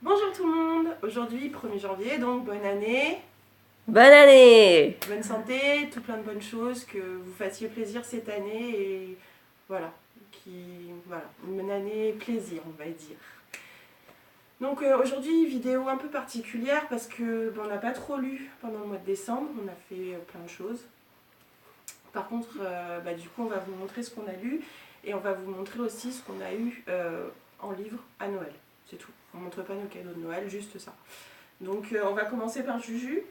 Bonjour tout le monde, aujourd'hui 1er janvier, donc bonne année, Bonne année! bonne santé, tout plein de bonnes choses, que vous fassiez plaisir cette année et voilà, une bonne année plaisir on va dire. Donc aujourd'hui vidéo un peu particulière parce que on n'a pas trop lu pendant le mois de décembre, on a fait plein de choses. Par contre du coup on va vous montrer ce qu'on a lu et on va vous montrer aussi ce qu'on a eu en livre à Noël, c'est tout. On ne montre pas nos cadeaux de Noël, juste ça. Donc on va commencer par Juju.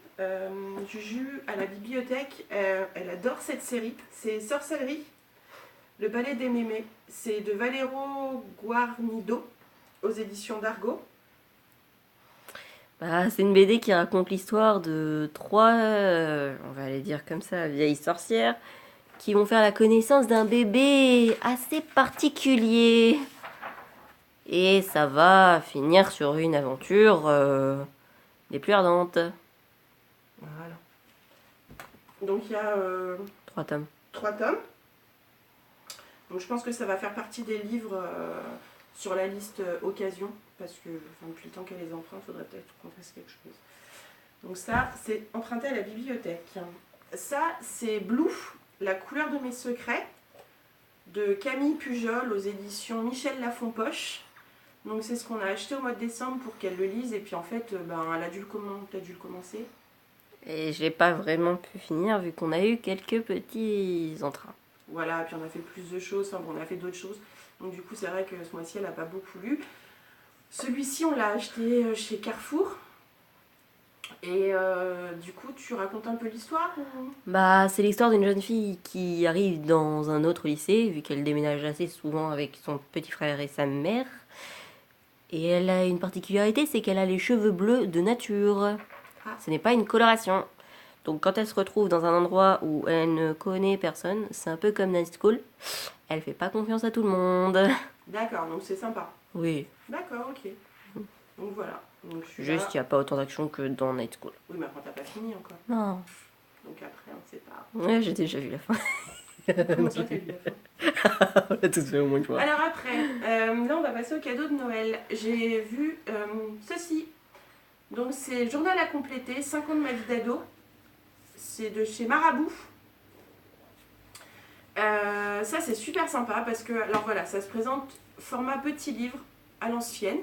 Juju à la bibliothèque, elle adore cette série. C'est Sorcellerie, le ballet des mémés. C'est de Valero Guarnido aux éditions d'Argo. C'est une BD qui raconte l'histoire de trois, on va les dire comme ça, vieilles sorcières, qui vont faire la connaissance d'un bébé assez particulier. Et ça va finir sur une aventure des plus ardentes. Voilà. Donc il y a 3 tomes. 3 tomes. Donc je pense que ça va faire partie des livres sur la liste occasion, parce que depuis le temps qu'elle les emprunte, il faudrait peut-être qu'on fasse quelque chose. Donc ça, c'est emprunté à la bibliothèque. Ça, c'est Blue, la couleur de mes secrets, de Camille Pujol aux éditions Michel Lafon-Poche. Donc c'est ce qu'on a acheté au mois de décembre pour qu'elle le lise, et puis en fait, elle a dû le commencer. Et j'ai pas vraiment pu finir vu qu'on a eu quelques petits entrains. Voilà, puis on a fait plus de choses, on a fait d'autres choses. Donc du coup, c'est vrai que ce mois-ci, elle n'a pas beaucoup lu. Celui-ci, on l'a acheté chez Carrefour. Et du coup, tu racontes un peu l'histoire ou... C'est l'histoire d'une jeune fille qui arrive dans un autre lycée, vu qu'elle déménage assez souvent avec son petit frère et sa mère. Et elle a une particularité, c'est qu'elle a les cheveux bleus de nature. Ce n'est pas une coloration. Donc quand elle se retrouve dans un endroit où elle ne connaît personne, c'est un peu comme Night School. Elle fait pas confiance à tout le monde. D'accord, donc c'est sympa. Oui. D'accord, ok. Donc voilà. Donc, juste, il n'y a pas autant d'action que dans Night School. Oui, mais après, t'as pas fini encore. Non. Donc après, on ne sait pas. Ouais, j'ai déjà vu la fin. Comment ça, t'as vu la fin? On l'a tous fait au moins une fois. Alors après, là, on va passer au cadeau de Noël. J'ai vu ceci. Donc c'est Journal à compléter, 5 ans de ma vie d'ado. C'est de chez Marabout. Ça c'est super sympa parce que, alors voilà, ça se présente format petit livre à l'ancienne.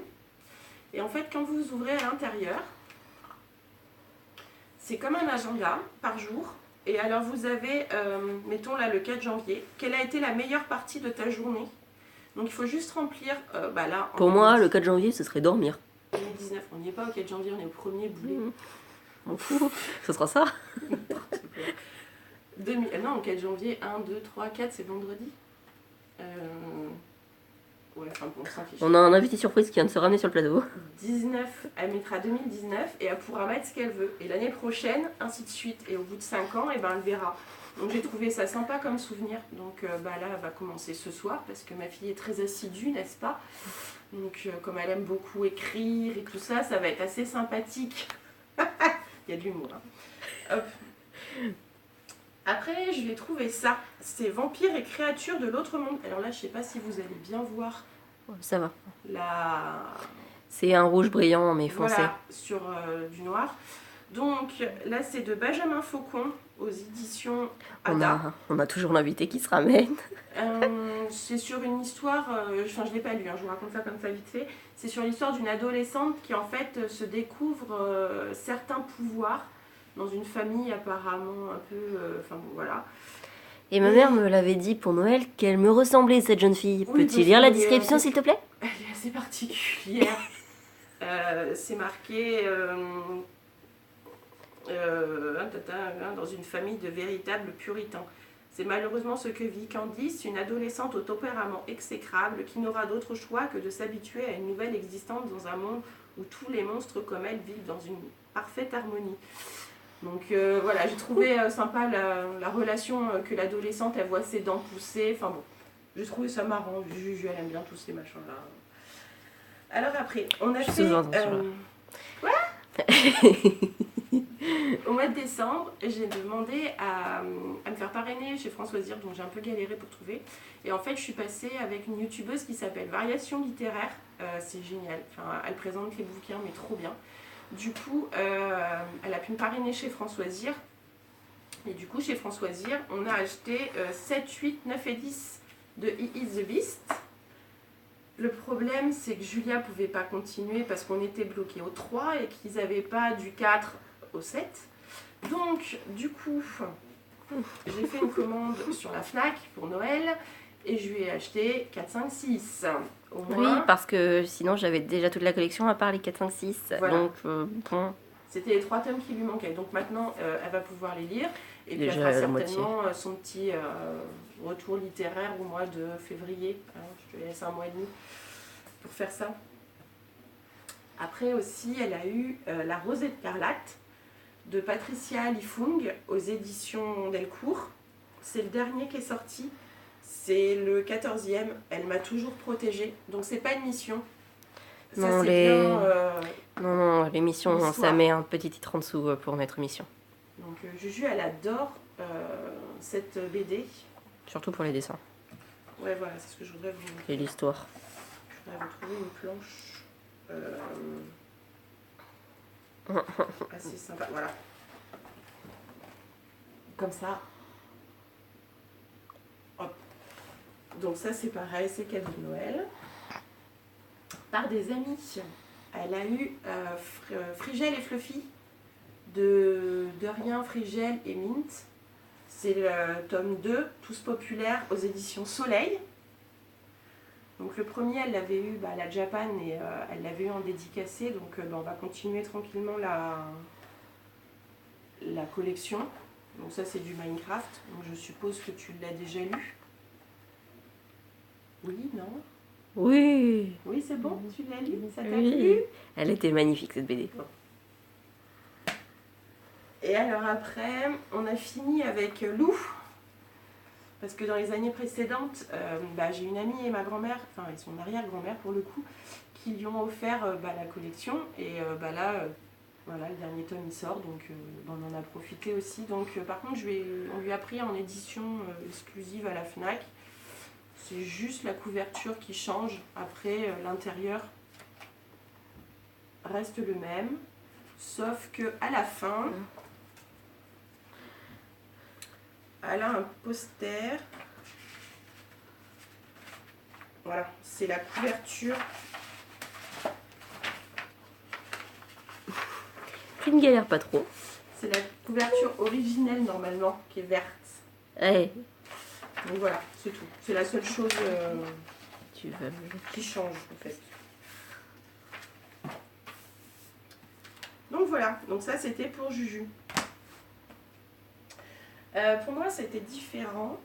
Et en fait, quand vous ouvrez à l'intérieur, c'est comme un agenda par jour. Et alors vous avez, mettons là le 4 janvier, quelle a été la meilleure partie de ta journée. Donc il faut juste remplir, là... Pour moi, le 4 janvier, ce serait dormir. 2019, on n'y est pas au 4 janvier, on est au 1er boulet. On fout, ce sera ça. Non, le 4 janvier, 1, 2, 3, 4, c'est vendredi. Ouais, enfin bon, on s'en fiche. On a un invité surprise qui vient de se ramener sur le plateau. 19, elle mettra 2019 et elle pourra mettre ce qu'elle veut. Et l'année prochaine, ainsi de suite. Et au bout de 5 ans, elle verra. Donc j'ai trouvé ça sympa comme souvenir. Donc là, elle va commencer ce soir parce que ma fille est très assidue, n'est-ce pas? Donc comme elle aime beaucoup écrire et tout ça, ça va être assez sympathique. Il y a de l'humour. Hein. Hop. Après, je vais trouver ça. C'est Vampires et créatures de l'autre monde. Alors là, je sais pas si vous allez bien voir. Ça va. C'est un rouge brillant, mais foncé. Voilà, sur du noir. Donc là, c'est de Benjamin Faucon aux éditions Ada. On a toujours l'invité qui se ramène. C'est sur une histoire, je ne l'ai pas lu, je vous raconte ça comme ça vite fait. C'est sur l'histoire d'une adolescente qui en fait se découvre certains pouvoirs dans une famille apparemment un peu... voilà. Et ma mère me l'avait dit pour Noël qu'elle me ressemblait, cette jeune fille. Oui, peux-tu lire la description, s'il te plaît? Elle est assez particulière. C'est marqué dans une famille de véritables puritains. C'est malheureusement ce que vit Candice, une adolescente au tempérament exécrable qui n'aura d'autre choix que de s'habituer à une nouvelle existence dans un monde où tous les monstres comme elle vivent dans une parfaite harmonie. Donc voilà, j'ai trouvé sympa la relation que l'adolescente, elle voit ses dents pousser. Enfin bon, j'ai trouvé ça marrant. Juju, elle aime bien tous ces machins-là. Alors après, on a fait... Quoi? Au mois de décembre, j'ai demandé à me faire parrainer chez Françoise dont j'ai un peu galéré pour trouver. Et en fait, je suis passée avec une youtubeuse qui s'appelle Variation littéraire. c'est génial. Enfin, elle présente les bouquins, mais trop bien. Du coup, elle a pu me parrainer chez Françoisir. Et du coup, chez Françoisir, on a acheté 7, 8, 9 et 10 de He Is the Beast. Le problème, c'est que Julia ne pouvait pas continuer parce qu'on était bloqué au 3 et qu'ils n'avaient pas du 4 au 7. Donc, du coup, j'ai fait une commande sur la Fnac pour Noël et je lui ai acheté 4, 5, 6. Au moins, Oui, parce que sinon j'avais déjà toute la collection à part les 4, 5, 6. Voilà. Donc, bon, c'était les 3 tomes qui lui manquaient. Donc maintenant, elle va pouvoir les lire. Et puis, Déjà, elle fera la moitié. certainement son petit retour littéraire au mois de février. Hein, je te laisse un mois et demi pour faire ça. Après aussi, elle a eu La Rose écarlate de Patricia Lifung aux éditions Delcourt. C'est le dernier qui est sorti. C'est le 14e. Elle m'a toujours protégée. Donc c'est pas une mission. Ça, Non, c'est les- bien. non, l'émission, L'histoire. ça met un petit titre en dessous pour mettre mission. Donc Juju, elle adore cette BD. Surtout pour les dessins Ouais, voilà, c'est ce que je voudrais vous montrer. et l'histoire. Je voudrais vous trouver une planche assez sympa. Voilà. Comme ça. Hop. Donc ça, c'est pareil, c'est cadeau de Noël. Par des amis. Elle a eu Frigel et Fluffy de Rien, Frigel et Mint. C'est le tome 2, Tous populaires, aux éditions Soleil. Donc le premier, elle l'avait eu à la Japan et elle l'avait eu en dédicacé. Donc on va continuer tranquillement la collection. Donc ça, c'est du Minecraft. Donc je suppose que tu l'as déjà lu. Oui, non? Oui, Oui, c'est bon, tu l'as lu? Ça t'a oui. plu? Elle était magnifique cette BD. Et alors après, on a fini avec Lou. Parce que dans les années précédentes, j'ai une amie et ma grand-mère, enfin et son arrière-grand-mère pour le coup, qui lui ont offert la collection. Et là, voilà, le dernier tome il sort, donc on en a profité aussi. Donc par contre, on lui a pris en édition exclusive à la Fnac. C'est juste la couverture qui change. Après, l'intérieur reste le même. Sauf que à la fin, elle a un poster. Voilà, c'est la couverture. Tu ne galères pas trop. C'est la couverture originelle normalement qui est verte. Hey, Donc voilà, c'est tout. C'est la seule chose tu vas qui change en fait. Donc voilà, donc ça c'était pour Juju. Pour moi c'était différent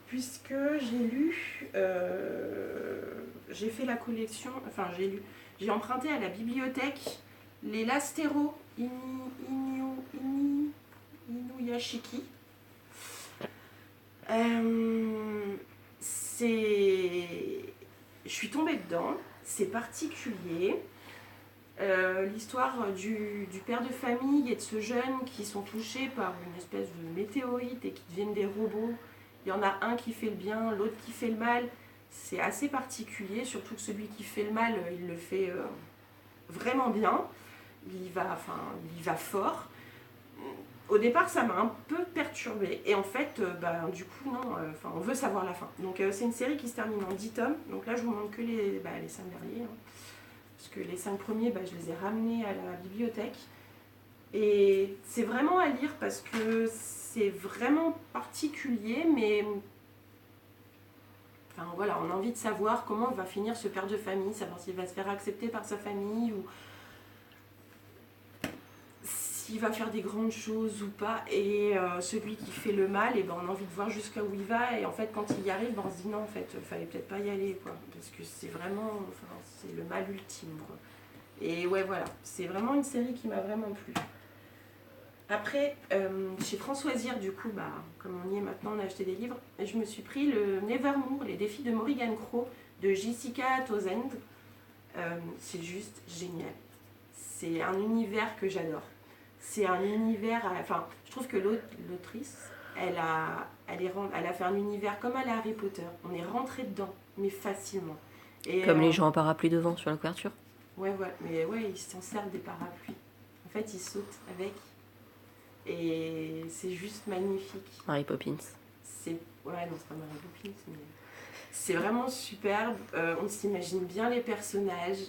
puisque j'ai fait la collection, enfin j'ai emprunté à la bibliothèque les Lastero Inuyashiki. Je suis tombée dedans, c'est particulier. L'histoire du père de famille et de ce jeune qui sont touchés par une espèce de météorite et qui deviennent des robots. Il y en a un qui fait le bien, l'autre qui fait le mal. C'est assez particulier, surtout que celui qui fait le mal, il le fait vraiment bien. Il y va fort. Au départ, ça m'a un peu perturbée. Et en fait, du coup, non, on veut savoir la fin. Donc, c'est une série qui se termine en 10 tomes. Donc là, je vous montre que les 5 derniers. Hein. Parce que les 5 premiers, je les ai ramenés à la bibliothèque. Et c'est vraiment à lire parce que c'est vraiment particulier, mais voilà, on a envie de savoir comment va finir ce père de famille, savoir s'il va se faire accepter par sa famille ou s'il va faire des grandes choses ou pas. Et celui qui fait le mal, on a envie de voir jusqu'à où il va. Et en fait, quand il y arrive, on se dit non, en fait, il fallait peut-être pas y aller, quoi. Parce que c'est vraiment, c'est le mal ultime, quoi. Et ouais, voilà, c'est vraiment une série qui m'a vraiment plu. Après, chez Françoisir, du coup, comme on y est maintenant, on a acheté des livres. Et je me suis pris le Nevermore, les défis de Morrigan Crow, de Jessica Townsend. C'est juste génial. C'est un univers que j'adore. C'est un univers... je trouve que l'autrice, elle a fait un univers comme à la Harry Potter. On est rentré dedans, mais facilement. Et, Comme les gens en parapluie devant sur la couverture. Ouais, mais ouais, ils s'en servent des parapluies. En fait, ils sautent avec. Et c'est juste magnifique. Mary Poppins. Ouais, non, c'est pas Mary Poppins, mais c'est vraiment superbe. On s'imagine bien les personnages.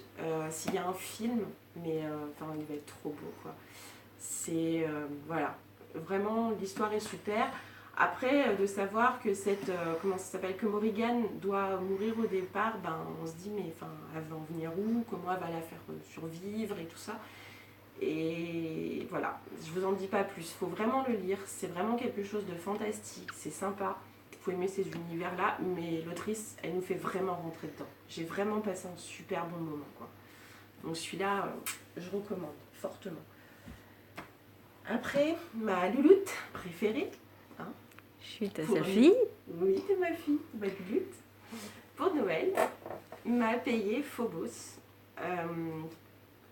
S'il y a un film, mais enfin, il va être trop beau, quoi. Voilà. Vraiment, l'histoire est super. Après, de savoir que comment ça s'appelle, que Morrigan doit mourir au départ, ben, on se dit, mais enfin, elle va en venir où? Comment elle va la faire survivre et tout ça. Et voilà, je vous en dis pas plus. Il faut vraiment le lire. C'est vraiment quelque chose de fantastique. C'est sympa. Il faut aimer ces univers-là. Mais l'autrice, elle nous fait vraiment rentrer dedans. J'ai vraiment passé un super bon moment, quoi. Donc celui-là, je recommande fortement. Après, ma louloute préférée. Hein, Chut, t'as sa fille? Oui, c'est ma fille, ma louloute. Pour Noël, m'a payé Phobos.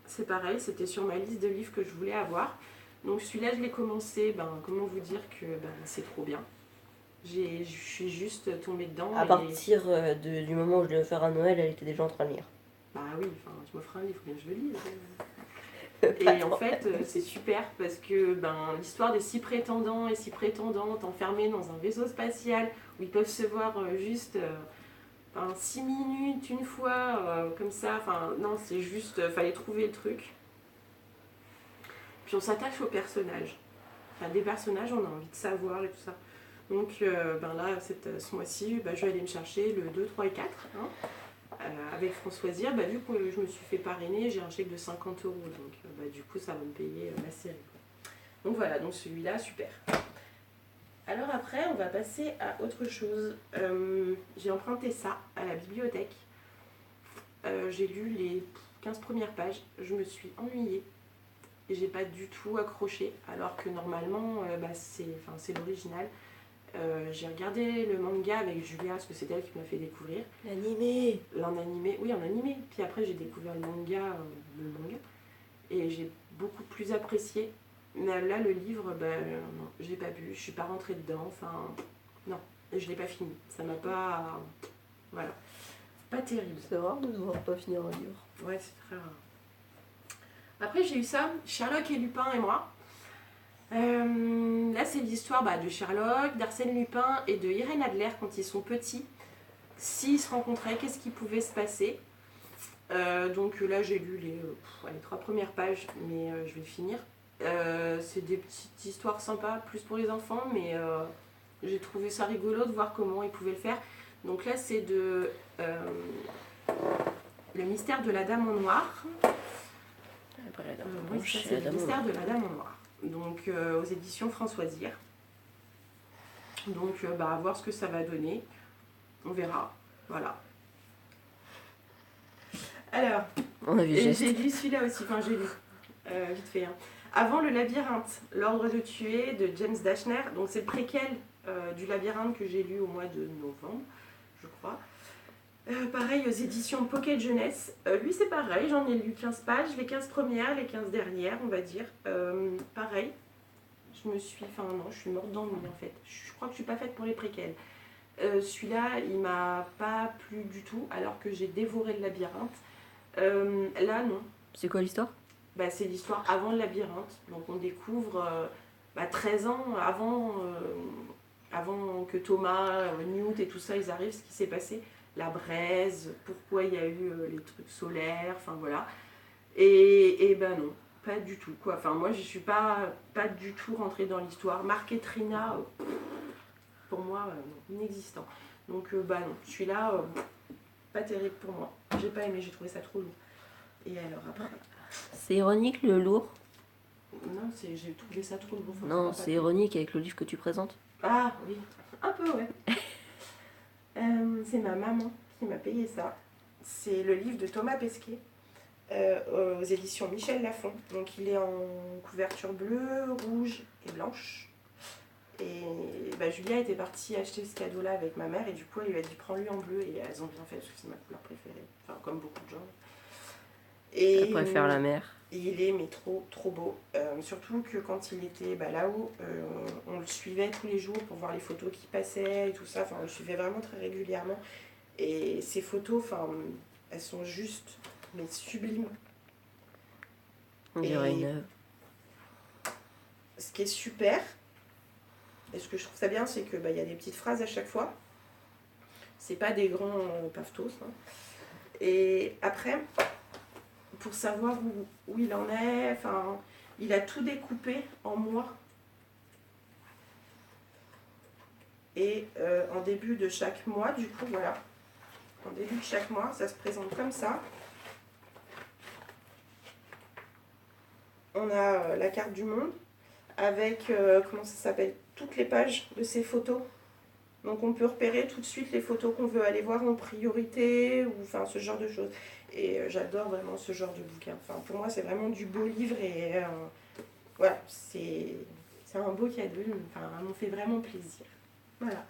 C'est pareil, c'était sur ma liste de livres que je voulais avoir. Donc celui-là, je l'ai commencé, comment vous dire que c'est trop bien. Je suis juste tombée dedans. À partir du moment où je devais faire à Noël, elle était déjà en train de lire. Bah oui, enfin, je m'offre un livre, bien je le lis. Et en fait, c'est super parce que l'histoire des 6 prétendants et 6 prétendantes enfermés dans un vaisseau spatial où ils peuvent se voir juste 6 minutes, une fois, comme ça. Enfin, non, c'est juste, fallait trouver le truc. Puis on s'attache aux personnages. Enfin, des personnages, on a envie de savoir et tout ça. Donc là, ce mois-ci, je vais aller me chercher le 2, 3 et 4. Hein. Avec Françoisir, vu que je me suis fait parrainer, j'ai un chèque de 50 €. Donc du coup, ça va me payer la série. Quoi. Donc voilà, donc celui-là, super. Alors après, on va passer à autre chose. J'ai emprunté ça à la bibliothèque. J'ai lu les 15 premières pages. Je me suis ennuyée. Et j'ai pas du tout accroché. Alors que normalement, c'est l'original. J'ai regardé le manga avec Julia, parce que c'est elle qui m'a fait découvrir. L'animé. En animé, oui, en animé. Puis après, j'ai découvert le manga. Et j'ai beaucoup plus apprécié. Mais là, le livre, non, j'ai pas pu. Je suis pas rentrée dedans. Enfin, non, je l'ai pas fini. Ça m'a pas... Voilà. Pas terrible. C'est rare de devoir pas finir un livre. Ouais, c'est très rare. Après, j'ai eu ça, Sherlock et Lupin et moi. Là, c'est l'histoire de Sherlock, d'Arsène Lupin et de Irène Adler quand ils sont petits. S'ils se rencontraient, qu'est-ce qui pouvait se passer? Donc là, j'ai lu les 3 premières pages, mais je vais le finir. C'est des petites histoires sympas, plus pour les enfants, mais j'ai trouvé ça rigolo de voir comment ils pouvaient le faire. Donc là, c'est Le mystère de la Dame en Noir. Oui, c'est Le mystère de la Dame en Noir. Donc aux éditions Françoisir. Donc à voir ce que ça va donner. On verra. Voilà. Alors, j'ai lu celui-là aussi. Enfin, j'ai lu. Vite fait. Hein. Avant le labyrinthe, l'ordre de tuer de James Dashner. Donc c'est le préquel du labyrinthe que j'ai lu au mois de novembre, je crois. Pareil aux éditions Pocket Jeunesse. Lui c'est pareil, j'en ai lu 15 pages, les 15 premières, les 15 dernières on va dire. Pareil, je suis morte d'ennui en fait. Je crois que je suis pas faite pour les préquels. Celui-là il m'a pas plu du tout alors que j'ai dévoré le labyrinthe. Là non. C'est quoi l'histoire? C'est l'histoire avant le labyrinthe. Donc on découvre 13 ans avant que Thomas, Newt et tout ça ils arrivent, ce qui s'est passé. La braise, pourquoi il y a eu les trucs solaires, enfin voilà. Et non, pas du tout quoi. Enfin moi je suis pas du tout rentrée dans l'histoire. Marc et Trina, pour moi, inexistant. Donc non, celui-là, pas terrible pour moi. J'ai pas aimé, j'ai trouvé ça trop lourd. Et alors après... C'est ironique le lourd? Non, j'ai trouvé ça trop lourd. Enfin, non, c'est ironique avec le livre que tu présentes. Ah oui, un peu ouais. C'est ma maman qui m'a payé ça. C'est le livre de Thomas Pesquet aux éditions Michel Lafon. Donc il est en couverture bleue, rouge et blanche. Et Julia était partie acheter ce cadeau-là avec ma mère et du coup elle lui a dit prends-le en bleu et elles ont bien fait parce que c'est ma couleur préférée. Enfin comme beaucoup de gens. Et elle préfère la mer. Il est mais trop beau. Surtout que quand il était là-haut, on le suivait tous les jours pour voir les photos qui passaient et tout ça. Enfin, on le suivait vraiment très régulièrement. Et ces photos, elles sont juste, mais sublimes. On dirait Et une œuvre. ce qui est super, et ce que je trouve ça bien, c'est que y a des petites phrases à chaque fois. C'est pas des grands paftos. Hein. Et après, pour savoir où il en est, enfin, il a tout découpé en mois. Et en début de chaque mois, du coup, voilà. En début de chaque mois, ça se présente comme ça. On a la carte du monde avec, comment ça s'appelle, toutes les pages de ces photos. Donc on peut repérer tout de suite les photos qu'on veut aller voir en priorité, ou enfin ce genre de choses. Et j'adore vraiment ce genre de bouquin. Enfin, pour moi, c'est vraiment du beau livre et voilà, c'est un beau cadeau. Enfin, ça me fait vraiment plaisir. Voilà.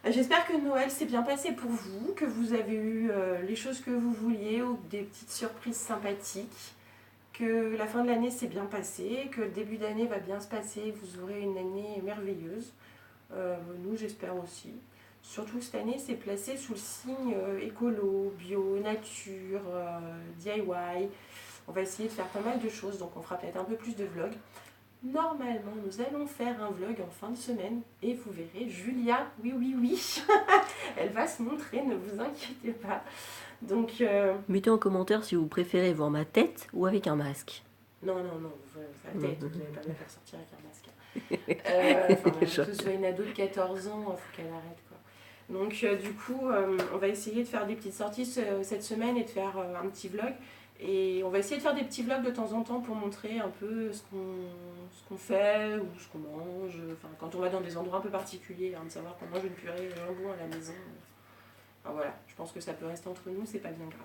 J'espère que Noël s'est bien passé pour vous, que vous avez eu les choses que vous vouliez ou des petites surprises sympathiques, que la fin de l'année s'est bien passée, que le début d'année va bien se passer, vous aurez une année merveilleuse. Nous, j'espère aussi. Surtout cette année, c'est placé sous le signe écolo, bio, nature, DIY. On va essayer de faire pas mal de choses, donc on fera peut-être un peu plus de vlogs. Normalement, nous allons faire un vlog en fin de semaine et vous verrez, Julia, oui, elle va se montrer, ne vous inquiétez pas. Donc, Mettez en commentaire si vous préférez voir ma tête ou avec un masque. non, sa tête, vous n'allez pas me la faire sortir avec un masque. Que ce soit une ado de 14 ans, il faut qu'elle arrête, quoi. Donc, du coup, on va essayer de faire des petites sorties cette semaine et de faire un petit vlog. Et on va essayer de faire des petits vlogs de temps en temps pour montrer un peu ce qu'on fait ou ce qu'on mange. Enfin, quand on va dans des endroits un peu particuliers, hein, de savoir qu'on mange une purée de jambon à la maison. Enfin, voilà, je pense que ça peut rester entre nous, c'est pas bien grave.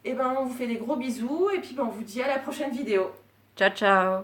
Et ben, on vous fait des gros bisous et puis on vous dit à la prochaine vidéo. Ciao, ciao!